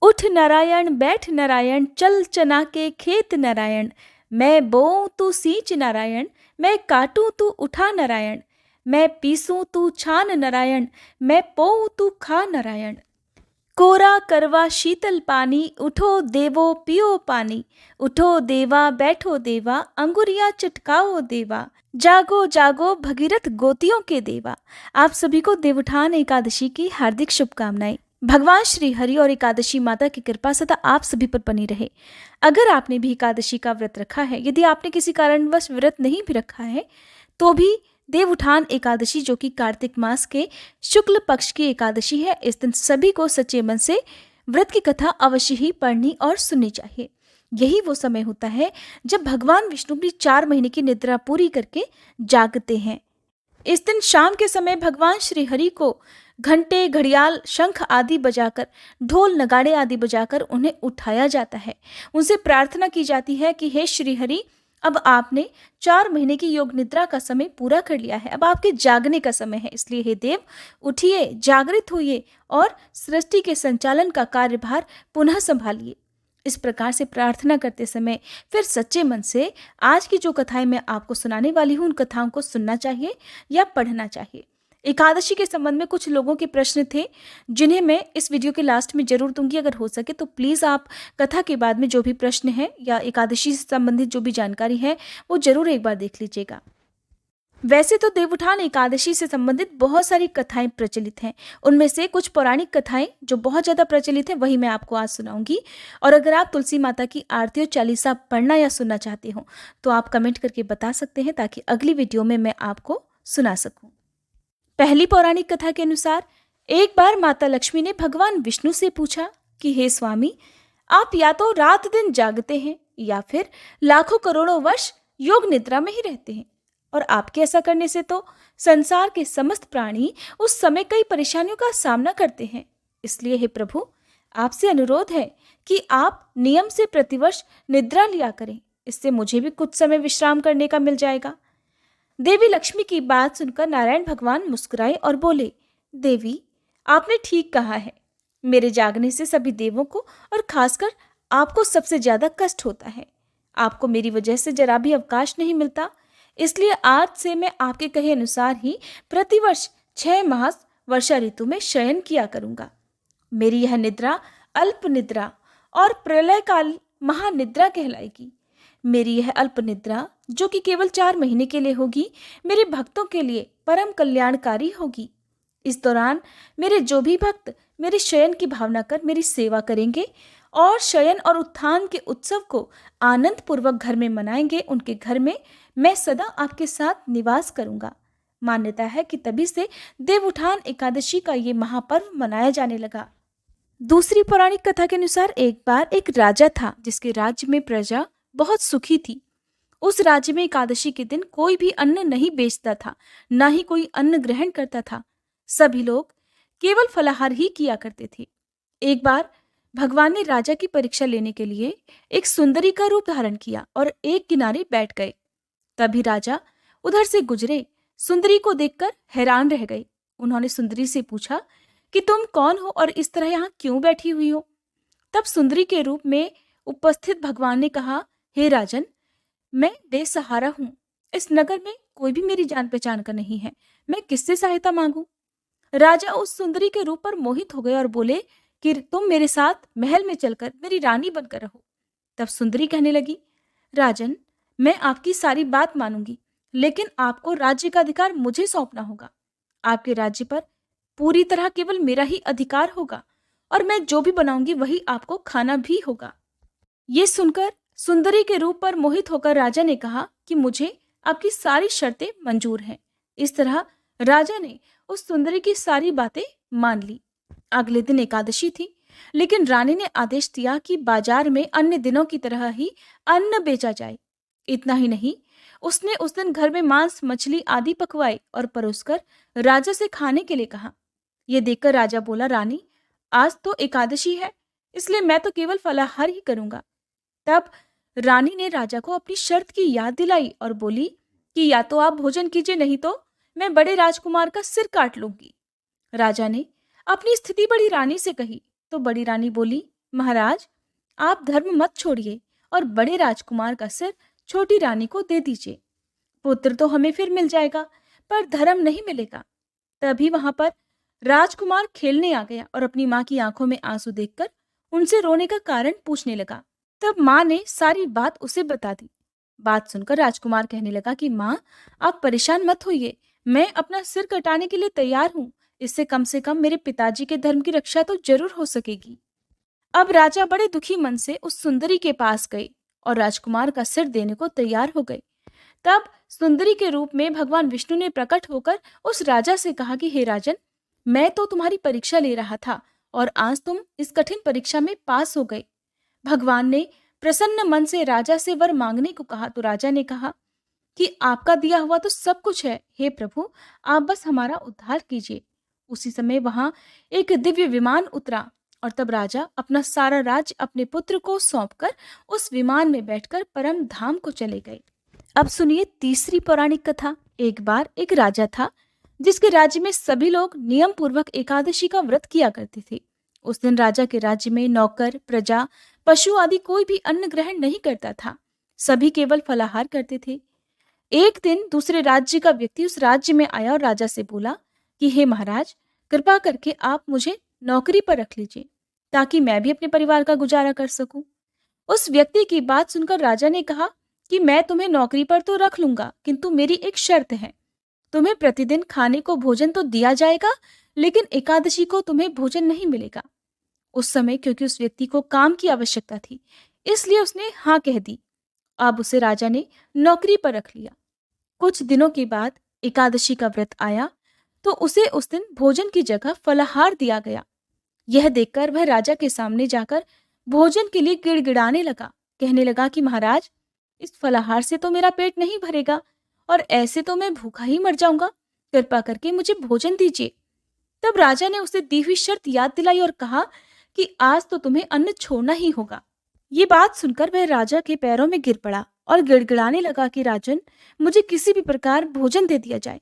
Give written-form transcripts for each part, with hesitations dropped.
उठ नारायण बैठ नारायण चल चना के खेत नारायण। मैं बोऊं तू सींच नारायण, मैं काटूं तू उठा नारायण। मैं पीसूं तू छान नारायण, मैं पोऊं तू खा नारायण। कोरा करवा शीतल पानी, उठो देवो पियो पानी। उठो देवा बैठो देवा, अंगुरिया चटकाओ देवा। जागो जागो भगीरथ गोतियों के देवा। आप सभी को देवउठान एकादशी की हार्दिक शुभकामनाएं। भगवान श्री हरि और एकादशी माता की कृपा सदा आप सभी पर बनी रहे। अगर आपने भी एकादशी का व्रत रखा है, यदि आपने किसी कारणवश व्रत नहीं भी रखा है, तो भी देवउठान एकादशी, जो कि कार्तिक मास के शुक्ल पक्ष की एकादशी है, इस दिन सभी को सच्चे मन से व्रत की कथा अवश्य ही पढ़नी और सुननी चाहिए। यही वो समय होता है जब भगवान विष्णु अपनी 4 महीने की निद्रा पूरी करके जागते हैं। इस दिन शाम के समय भगवान श्री हरि को घंटे, घड़ियाल, शंख आदि बजाकर, ढोल नगाड़े आदि बजाकर उन्हें उठाया जाता है। उनसे प्रार्थना की जाती है कि हे श्री हरि, अब आपने 4 महीने की योग निद्रा का समय पूरा कर लिया है, अब आपके जागने का समय है। इसलिए हे देव, उठिए, जागृत होइए और सृष्टि के संचालन का कार्यभार पुनः संभालिए। इस प्रकार से प्रार्थना करते समय फिर सच्चे मन से आज की जो कथाएं मैं आपको सुनाने वाली हूँ, उन कथाओं को सुनना चाहिए या पढ़ना चाहिए। एकादशी के संबंध में कुछ लोगों के प्रश्न थे, जिन्हें मैं इस वीडियो के लास्ट में जरूर दूंगी। अगर हो सके तो प्लीज़ आप कथा के बाद में जो भी प्रश्न है या एकादशी से संबंधित जो भी जानकारी है, वो जरूर एक बार देख लीजिएगा। वैसे तो देवउठान एकादशी से संबंधित बहुत सारी कथाएं प्रचलित हैं। उनमें से कुछ पौराणिक कथाएं जो बहुत ज़्यादा प्रचलित हैं, वही मैं आपको आज सुनाऊंगी। और अगर आप तुलसी माता की आरती और चालीसा पढ़ना या सुनना चाहते हो, तो आप कमेंट करके बता सकते हैं, ताकि अगली वीडियो में मैं आपको सुना सकूं। पहली पौराणिक कथा के अनुसार, एक बार माता लक्ष्मी ने भगवान विष्णु से पूछा कि हे स्वामी, आप या तो रात दिन जागते हैं या फिर लाखों करोड़ों वर्ष योग निद्रा में ही रहते हैं, और आपके ऐसा करने से तो संसार के समस्त प्राणी उस समय कई परेशानियों का सामना करते हैं। इसलिए हे प्रभु, आपसे अनुरोध है कि आप नियम से प्रतिवर्ष निद्रा लिया करें, इससे मुझे भी कुछ समय विश्राम करने का मिल जाएगा। देवी लक्ष्मी की बात सुनकर नारायण भगवान मुस्कुराए और बोले, देवी, आपने ठीक कहा है। मेरे जागने से सभी देवों को और खासकर आपको सबसे ज्यादा कष्ट होता है। आपको मेरी वजह से जरा भी अवकाश नहीं मिलता। इसलिए आज से मैं आपके कहे अनुसार ही प्रतिवर्ष 6 मास वर्षा ऋतु में शयन किया करूंगा। मेरी यह निद्रा अल्प निद्रा और प्रलय काल महानिद्रा कहलाएगी। मेरी यह अल्प निद्रा, जो कि केवल 4 महीने के लिए होगी, मेरे भक्तों के लिए परम कल्याणकारी होगी। इस दौरान मेरे जो भी भक्त मेरे शयन की भावना कर मेरी सेवा करेंगे और शयन और उत्थान के उत्सव को आनंद पूर्वक घर में मनाएंगे, उनके घर में मैं सदा आपके साथ निवास करूंगा। मान्यता है कि तभी से देवउठान एकादशी का ये महापर्व मनाया जाने लगा। दूसरी पौराणिक कथा के अनुसार, एक बार एक राजा था जिसके राज्य में प्रजा बहुत सुखी थी। उस राज्य में एकादशी के दिन कोई भी अन्न नहीं बेचता था, ना ही कोई अन्न ग्रहण करता था। सभी लोग केवल फलाहार ही किया करते थे। एक बार भगवान ने राजा की परीक्षा लेने के लिए एक सुंदरी का रूप धारण किया और एक किनारे बैठ गए। तभी राजा उधर से गुजरे, सुंदरी को देखकर हैरान रह गए। उन्होंने सुंदरी से पूछा कि तुम कौन हो और इस तरह यहाँ क्यों बैठी हुई हो? तब सुंदरी के रूप में उपस्थित भगवान ने कहा, हे राजन, मैं बेसहारा हूँ। इस नगर में कोई भी मेरी जान पहचान का नहीं है, मैं किससे सहायता मांगू? राजा उस सुंदरी के रूप पर मोहित हो गए और बोले कि तुम मेरे साथ महल में चलकर मेरी रानी बनकर रहो। तब सुंदरी कहने लगी, राजन, मैं आपकी सारी बात मानूंगी, लेकिन आपको राज्य का अधिकार मुझे सौंपना होगा। आपके राज्य पर पूरी तरह केवल मेरा ही अधिकार होगा और मैं जो भी बनाऊंगी वही आपको खाना भी होगा। ये सुनकर सुंदरी के रूप पर मोहित होकर राजा ने कहा कि मुझे आपकी सारी शर्तें मंजूर हैं। इस तरह राजा ने उस सुंदरी की सारी बातें मान ली। अगले दिन एकादशी थी, लेकिन रानी ने आदेश दिया कि बाजार में अन्य दिनों की तरह ही अन्न बेचा जाए। इतना ही नहीं, उसने उस दिन घर में मांस, मछली आदि पकवाए और परोसकर राजा से खाने के लिए कहा। यह देखकर राजा बोला, रानी, आज तो एकादशी है, इसलिए मैं तो केवल फलाहार ही करूंगा। तब रानी ने राजा को अपनी शर्त की याद दिलाई और बोली कि या तो आप भोजन कीजिए, नहीं तो मैं बड़े राजकुमार का सिर काट लूंगी। राजा ने अपनी स्थिति बड़ी रानी से कही तो बड़ी रानी बोली, महाराज, आप धर्म मत छोड़िए और बड़े राजकुमार का सिर छोटी रानी को दे दीजिए। पुत्र तो हमें फिर मिल जाएगा, पर धर्म नहीं मिलेगा। तभी वहां पर राजकुमार खेलने आ गया और अपनी माँ की आंखों में आंसू देखकर उनसे रोने का कारण पूछने लगा। तब माँ ने सारी बात उसे बता दी। बात सुनकर राजकुमार कहने लगा कि माँ, आप परेशान मत होइए, मैं अपना सिर कटाने के लिए तैयार हूँ। इससे कम से कम मेरे पिताजी के धर्म की रक्षा तो जरूर हो सकेगी। अब राजा बड़े दुखी मन से उस सुंदरी के पास गए और राजकुमार का सिर देने को तैयार हो गए। तब सुंदरी के रूप में भगवान विष्णु ने प्रकट होकर उस राजा से कहा कि हे राजन, मैं तो तुम्हारी परीक्षा ले रहा था और आज तुम इस कठिन परीक्षा में पास हो गए। भगवान ने प्रसन्न मन से राजा से वर मांगने को कहा तो राजा ने कहा कि आपका दिया हुआ तो सब कुछ है, हे प्रभु, आप बस हमारा उद्धार कीजिए। उसी समय वहां एक दिव्य विमान उतरा और तब राजा अपना सारा राज्य अपने पुत्र को सौंपकर उस विमान में बैठकर परम धाम को चले गए। अब सुनिए तीसरी पौराणिक कथा। एक बार एक राजा था जिसके राज्य में सभी लोग नियम पूर्वक एकादशी का व्रत किया करते थे। उस दिन राजा के राज्य में नौकर, प्रजा, पशु आदि कोई भी अन्न ग्रहण नहीं करता था। सभी केवल फलाहार करते थे। एक दिन दूसरे राज्य का व्यक्ति उस राज्य में आया और राजा से बोला कि हे महाराज, कृपा करके आप मुझे नौकरी पर रख लीजिए ताकि मैं भी अपने परिवार का गुजारा कर सकूं। उस व्यक्ति की बात सुनकर राजा ने कहा कि मैं तुम्हें नौकरी पर तो रख लूंगा, किंतु मेरी एक शर्त है। तुम्हें प्रतिदिन खाने को भोजन तो दिया जाएगा, लेकिन एकादशी को तुम्हें भोजन नहीं मिलेगा। उस समय क्योंकि उस व्यक्ति को काम की आवश्यकता थी, इसलिए उसने हाँ कह दी। अब उसे राजा ने नौकरी पर रख लिया। कुछ दिनों के बाद एकादशी का व्रत आया तो उसे उस दिन भोजन की जगह फलाहार दिया गया। यह देखकर वह राजा के सामने जाकर भोजन के लिए गिड़गिड़ाने लगा। कहने लगा कि महाराज, इस फलाहार से तो मेरा पेट नहीं भरेगा और ऐसे तो मैं भूखा ही मर जाऊंगा। कृपा करके मुझे भोजन दीजिए। तब राजा ने उसे दी हुई शर्त याद दिलाई और कहा कि आज तो तुम्हें अन्न छोड़ना ही होगा। ये बात सुनकर वह राजा के पैरों में गिर पड़ा और गिड़गिड़ाने लगा कि राजन, मुझे किसी भी प्रकार भोजन दे दिया जाए।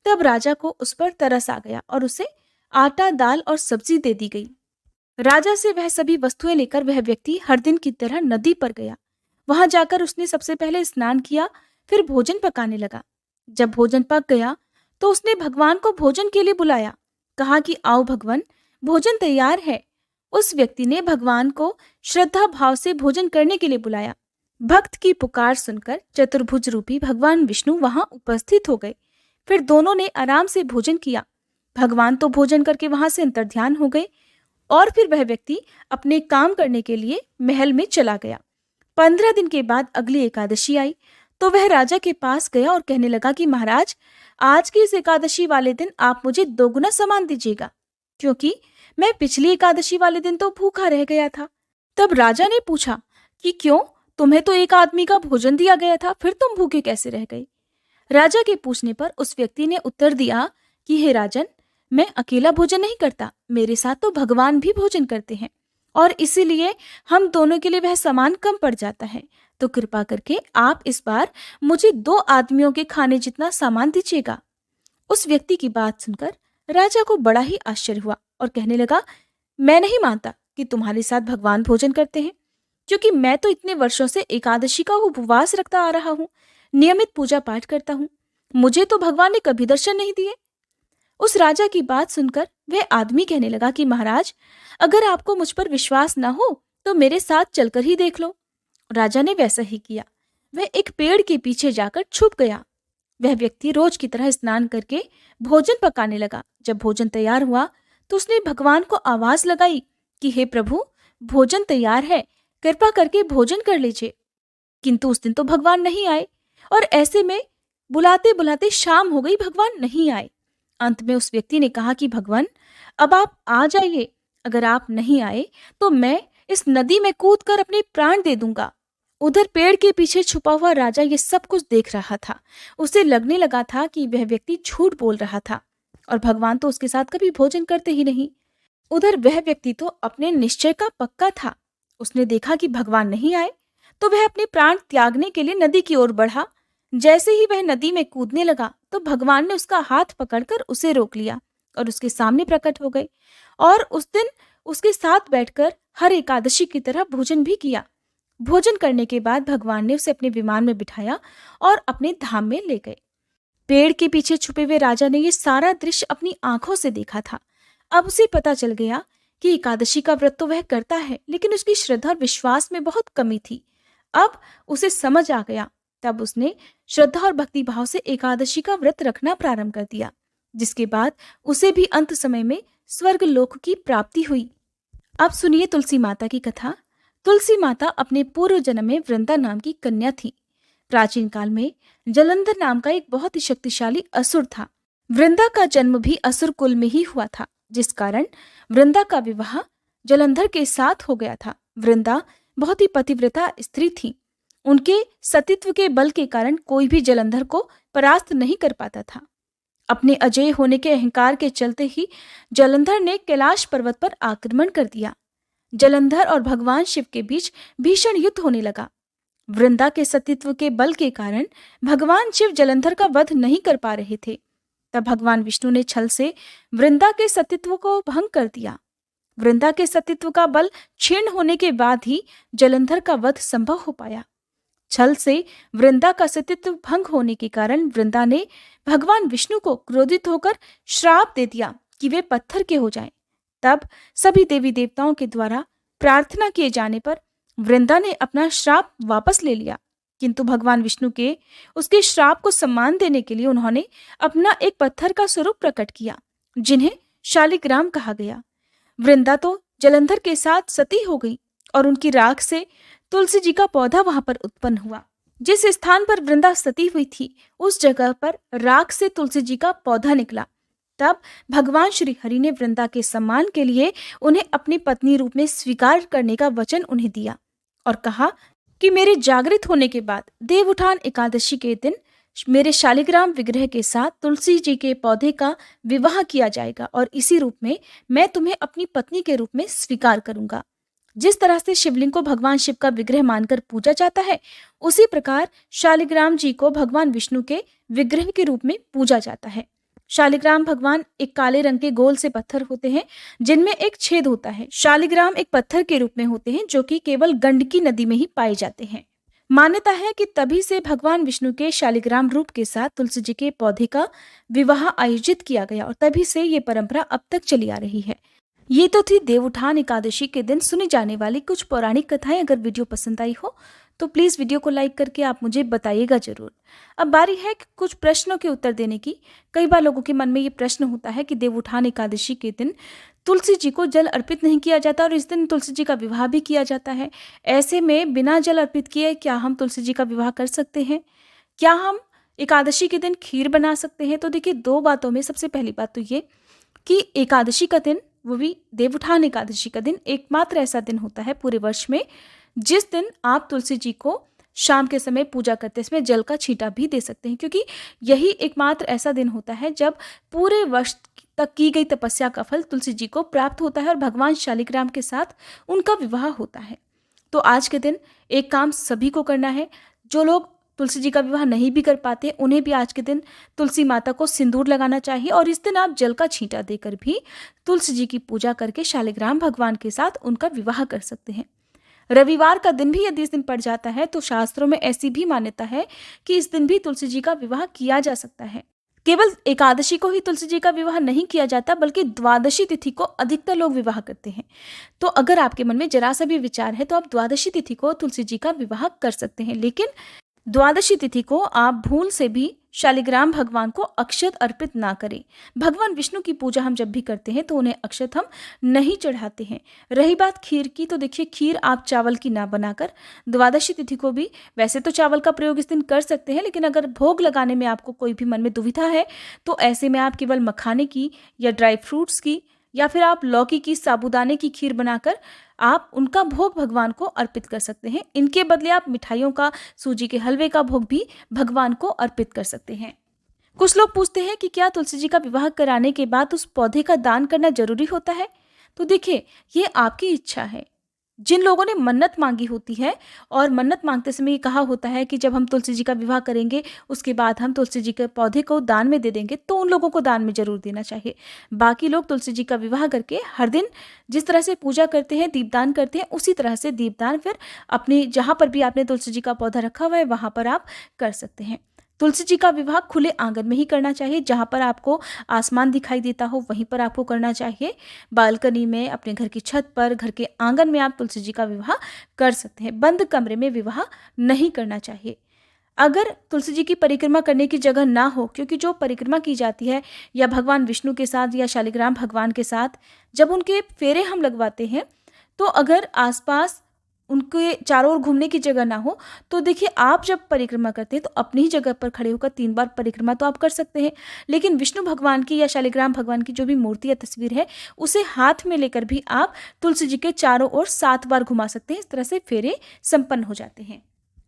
तब राजा को उस पर तरस आ गया और उसे आटा, दाल और सब्जी दे दी गई। राजा से वह सभी वस्तुएं लेकर वह व्यक्ति हर दिन की तरह नदी पर गया। वहां जाकर उसने सबसे पहले स्नान किया, फिर भोजन पकाने लगा। जब भोजन पक गया तो उसने भगवान को भोजन के लिए बुलाया। कहा कि आओ भगवान, भोजन तैयार है। उस व्यक्ति ने भगवान को श्रद्धा भाव से भोजन करने के लिए बुलाया। भक्त की पुकार सुनकर चतुर्भुज रूपी भगवान विष्णु वहां उपस्थित हो गए। फिर दोनों ने आराम से भोजन किया। भगवान तो भोजन करके वहां से अंतर्ध्यान हो गए और फिर वह व्यक्ति अपने काम करने के लिए महल में चला गया। 15 दिन के बाद अगली एकादशी आई तो वह राजा के पास गया और कहने लगा कि महाराज, आज की इस एकादशी वाले दिन आप मुझे दोगुना सामान दीजिएगा, क्योंकि मैं पिछली एकादशी वाले दिन तो भूखा रह गया था। तब राजा ने पूछा कि क्यों, तुम्हें तो एक आदमी का भोजन दिया गया था, फिर तुम भूखे कैसे रह गए? राजा के पूछने पर उस व्यक्ति ने उत्तर दिया कि हे राजन, मैं अकेला भोजन नहीं करता, मेरे साथ तो भगवान भी भोजन करते हैं और इसीलिए हम दोनों के लिए वह सामान कम पड़ जाता है। तो कृपा करके आप इस बार मुझे 2 आदमियों के खाने जितना सामान दीजिएगा। उस व्यक्ति की बात सुनकर राजा को बड़ा ही आश्चर्य हुआ और कहने लगा, मैं नहीं मानता कि तुम्हारे साथ भगवान भोजन करते हैं, क्योंकि मैं तो इतने वर्षों से एकादशी का उपवास रखता आ रहा हूँ, नियमित पूजा पाठ करता हूँ, मुझे तो भगवान ने कभी दर्शन नहीं दिए। उस राजा की बात सुनकर वह आदमी कहने लगा कि महाराज, अगर आपको मुझ पर विश्वास न हो तो मेरे साथ चलकर ही देख लो। राजा ने वैसा ही किया। वह एक पेड़ के पीछे जाकर छुप गया। वह व्यक्ति रोज की तरह स्नान करके भोजन पकाने लगा। जब भोजन तैयार हुआ तो उसने भगवान को आवाज लगाई कि हे प्रभु, भोजन तैयार है, कृपा करके भोजन कर लीजिए। किंतु उस दिन तो भगवान नहीं आए और ऐसे में बुलाते बुलाते शाम हो गई, भगवान नहीं आए। अंत में उस व्यक्ति ने कहा कि भगवान, अब आप आ जाइए, अगर आप नहीं आए तो मैं इस नदी में कूदकर अपने प्राण दे दूंगा। उधर पेड़ के पीछे छुपा हुआ राजा ये सब कुछ देख रहा था। उसे लगने लगा था कि वह व्यक्ति झूठ बोल रहा था और भगवान तो उसके साथ कभी भोजन करते ही नहीं। उधर वह व्यक्ति तो अपने निश्चय का पक्का था। उसने देखा कि भगवान नहीं आए तो वह अपने प्राण त्यागने के लिए नदी की ओर बढ़ा। जैसे ही वह नदी में कूदने लगा तो भगवान ने उसका हाथ पकड़कर उसे रोक लिया और उसके सामने प्रकट हो गए और उस दिन उसके साथ बैठकर हर एकादशी की तरह भोजन भी किया। भोजन करने के बाद भगवान ने उसे अपने विमान में बिठाया और अपने धाम में ले गए। पेड़ के पीछे छुपे हुए राजा ने ये सारा दृश्य अपनी आंखों से देखा था। अब उसे पता चल गया कि एकादशी का व्रत तो वह करता है, लेकिन उसकी श्रद्धा और विश्वास में बहुत कमी थी। अब उसे समझ आ गया। तब उसने श्रद्धा और भक्ति भाव से एकादशी का व्रत रखना प्रारंभ कर दिया, जिसके बाद उसे भी अंत समय में स्वर्ग लोक की प्राप्ति हुई। अब सुनिए तुलसी माता की कथा। तुलसी माता अपने पूर्व जन्म में वृंदा नाम की कन्या थी। प्राचीन काल में जलंधर नाम का एक बहुत ही शक्तिशाली असुर था। वृंदा का जन्म भी असुर कुल में ही हुआ था, जिस कारण वृंदा का विवाह जलंधर के साथ हो गया था। वृंदा बहुत ही पतिव्रता स्त्री थी। उनके सतीत्व के बल के कारण कोई भी जलंधर को परास्त नहीं कर पाता था। अपने अजेय होने के अहंकार के चलते ही जलंधर ने कैलाश पर्वत पर आक्रमण कर दिया। जलंधर और भगवान शिव के बीच भीषण युद्ध होने लगा। वृंदा के सतीत्व के बल के कारण भगवान शिव जलंधर का वध नहीं कर पा रहे थे। तब भगवान विष्णु ने छल से वृंदा के सतीत्व को भंग कर दिया। वृंदा के सतीत्व का बल क्षीण होने के बाद ही जलंधर का वध संभव हो पाया। छल से वृंदा का सतीत्व भंग होने के कारण वृंदा ने भगवान विष्णु को क्रोधित होकर श्राप दे दिया कि वे पत्थर के हो जाएं। तब सभी देवी देवताओं के द्वारा प्रार्थना किए जाने पर वृंदा ने अपना श्राप वापस ले लिया, किंतु भगवान विष्णु के उसके श्राप को सम्मान देने के लिए उन्होंने अपना एक पत्थर का स्वरूप प्रकट किया, जिन्हें शालिग्राम कहा गया। वृंदा तो जलंधर के साथ सती हो गई और उनकी राख से तुलसी जी का पौधा वहां पर उत्पन्न हुआ। जिस स्थान पर वृंदा सती हुई थी उस जगह पर राख से तुलसी जी का पौधा निकला। तब भगवान श्री हरि ने वृंदा के सम्मान के लिए उन्हें अपनी पत्नी रूप में स्वीकार करने का वचन उन्हें दिया और कहा कि मेरे जागृत होने के बाद देवउठान एकादशी के दिन मेरे शालिग्राम विग्रह के साथ तुलसी जी के पौधे का विवाह किया जाएगा और इसी रूप में मैं तुम्हें अपनी पत्नी के रूप में स्वीकार करूंगा। जिस तरह से शिवलिंग को भगवान शिव का विग्रह मानकर पूजा जाता है, उसी प्रकार शालिग्राम जी को भगवान विष्णु के विग्रह के रूप में पूजा जाता है। शालिग्राम भगवान एक काले रंग के गोल से पत्थर होते हैं, जिनमें एक छेद होता है। शालिग्राम एक पत्थर के रूप में होते हैं जो कि केवल गंडकी नदी में ही पाए जाते हैं। मान्यता है कि तभी से भगवान विष्णु के शालिग्राम रूप के साथ तुलसी जी के पौधे का विवाह आयोजित किया गया और तभी से ये परंपरा अब तक चली आ रही है। ये तो थी देवउठान एकादशी के दिन सुनी जाने वाली कुछ पौराणिक कथाएं। अगर वीडियो पसंद आई हो तो प्लीज़ वीडियो को लाइक करके आप मुझे बताइएगा जरूर। अब बारी है कि कुछ प्रश्नों के उत्तर देने की। कई बार लोगों के मन में ये प्रश्न होता है कि देवउठान एकादशी के दिन तुलसी जी को जल अर्पित नहीं किया जाता और इस दिन तुलसी जी का विवाह भी किया जाता है। ऐसे में बिना जल अर्पित किए क्या हम तुलसी जी का विवाह कर सकते हैं? क्या हम एकादशी के दिन खीर बना सकते हैं? तो देखिए, दो बातों में सबसे पहली बात तो ये कि एकादशी का दिन, वो भी देवउठान एकादशी का दिन, एकमात्र ऐसा दिन होता है पूरे वर्ष में जिस दिन आप तुलसी जी को शाम के समय पूजा करते समय जल का छींटा भी दे सकते हैं, क्योंकि यही एकमात्र ऐसा दिन होता है जब पूरे वर्ष तक की गई तपस्या का फल तुलसी जी को प्राप्त होता है और भगवान शालिग्राम के साथ उनका विवाह होता है। तो आज के दिन एक काम सभी को करना है। जो लोग तुलसी जी का विवाह नहीं भी कर पाते, उन्हें भी आज के दिन तुलसी माता को सिंदूर लगाना चाहिए और इस दिन आप जल का छींटा देकर भी तुलसी जी की पूजा करके शालिग्राम भगवान के साथ उनका विवाह कर सकते हैं। रविवार का दिन भी यदि इस दिन पड़ जाता है तो शास्त्रों में ऐसी भी मान्यता है कि इस दिन भी तुलसी जी का विवाह किया जा सकता है। केवल एकादशी को ही तुलसी जी का विवाह नहीं किया जाता, बल्कि द्वादशी तिथि को अधिकतर लोग विवाह करते हैं। तो अगर आपके मन में जरा सा भी विचार है तो आप द्वादशी तिथि को तुलसी जी का विवाह कर सकते हैं, लेकिन द्वादशी तिथि को आप भूल से भी शालिग्राम भगवान को अक्षत अर्पित ना करें। भगवान विष्णु की पूजा हम जब भी करते हैं तो उन्हें अक्षत हम नहीं चढ़ाते हैं। रही बात खीर की, तो देखिए, खीर आप चावल की ना बनाकर द्वादशी तिथि को भी, वैसे तो चावल का प्रयोग इस दिन कर सकते हैं, लेकिन अगर भोग लगाने में आपको कोई भी मन में दुविधा है तो ऐसे में आप केवल मखाने की या ड्राई फ्रूट्स की या फिर आप लौकी की, साबूदाने की खीर बनाकर आप उनका भोग भगवान को अर्पित कर सकते हैं। इनके बदले आप मिठाइयों का, सूजी के हलवे का भोग भी भगवान को अर्पित कर सकते हैं। कुछ लोग पूछते हैं कि क्या तुलसी जी का विवाह कराने के बाद उस पौधे का दान करना जरूरी होता है? तो देखिए, ये आपकी इच्छा है। जिन लोगों ने मन्नत मांगी होती है और मन्नत मांगते समय ये कहा होता है कि जब हम तुलसी जी का विवाह करेंगे उसके बाद हम तुलसी जी के पौधे को दान में दे देंगे, तो उन लोगों को दान में जरूर देना चाहिए। बाकी लोग तुलसी जी का विवाह करके हर दिन जिस तरह से पूजा करते हैं, दीपदान करते हैं, उसी तरह से दीपदान फिर अपनी जहाँ पर भी आपने तुलसी जी का पौधा रखा हुआ है वहाँ पर आप कर सकते हैं। तुलसी जी का विवाह खुले आंगन में ही करना चाहिए, जहाँ पर आपको आसमान दिखाई देता हो वहीं पर आपको करना चाहिए। बालकनी में, अपने घर की छत पर, घर के आंगन में आप तुलसी जी का विवाह कर सकते हैं। बंद कमरे में विवाह नहीं करना चाहिए। अगर तुलसी जी की परिक्रमा करने की जगह ना हो, क्योंकि जो परिक्रमा की जाती है या भगवान विष्णु के साथ या शालिग्राम भगवान के साथ जब उनके फेरे हम लगवाते हैं, तो अगर आसपास उनके चारों ओर घूमने की जगह ना हो, तो देखिए आप जब परिक्रमा करते हैं तो अपनी ही जगह पर खड़े होकर 3 बार परिक्रमा तो आप कर सकते हैं, लेकिन विष्णु भगवान की या शालिग्राम भगवान की जो भी मूर्ति या तस्वीर है उसे हाथ में लेकर भी आप तुलसी जी के चारों ओर 7 बार घुमा सकते हैं। इस तरह से फेरे संपन्न हो जाते हैं।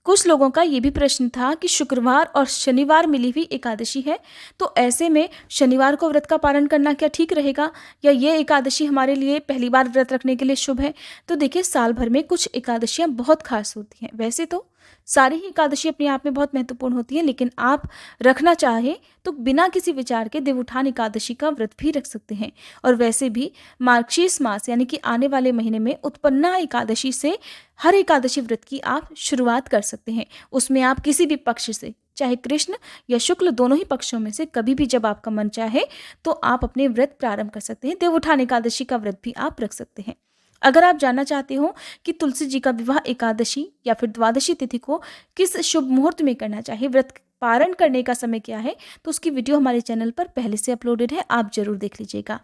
कुछ लोगों का ये भी प्रश्न था कि शुक्रवार और शनिवार मिली हुई एकादशी है, तो ऐसे में शनिवार को व्रत का पालन करना क्या ठीक रहेगा, या ये एकादशी हमारे लिए पहली बार व्रत रखने के लिए शुभ है? तो देखिए, साल भर में कुछ एकादशियां बहुत खास होती हैं। वैसे तो सारी ही एकादशी अपने आप में बहुत महत्वपूर्ण होती है, लेकिन आप रखना चाहें तो बिना किसी विचार के देवउठान एकादशी का व्रत भी रख सकते हैं। और वैसे भी मार्गशीर्ष मास यानी कि आने वाले महीने में उत्पन्ना एकादशी से हर एकादशी व्रत की आप शुरुआत कर सकते हैं। उसमें आप किसी भी पक्ष से, चाहे कृष्ण या शुक्ल, दोनों ही पक्षों में से कभी भी जब आपका मन चाहे तो आप अपने व्रत प्रारंभ कर सकते हैं। देवउठान एकादशी का व्रत भी आप रख सकते हैं। अगर आप जानना चाहते हो कि तुलसी जी का विवाह एकादशी या फिर द्वादशी तिथि को किस शुभ मुहूर्त में करना चाहिए, व्रत पारण करने का समय क्या है, तो उसकी वीडियो हमारे चैनल पर पहले से अपलोडेड है, आप जरूर देख लीजिएगा।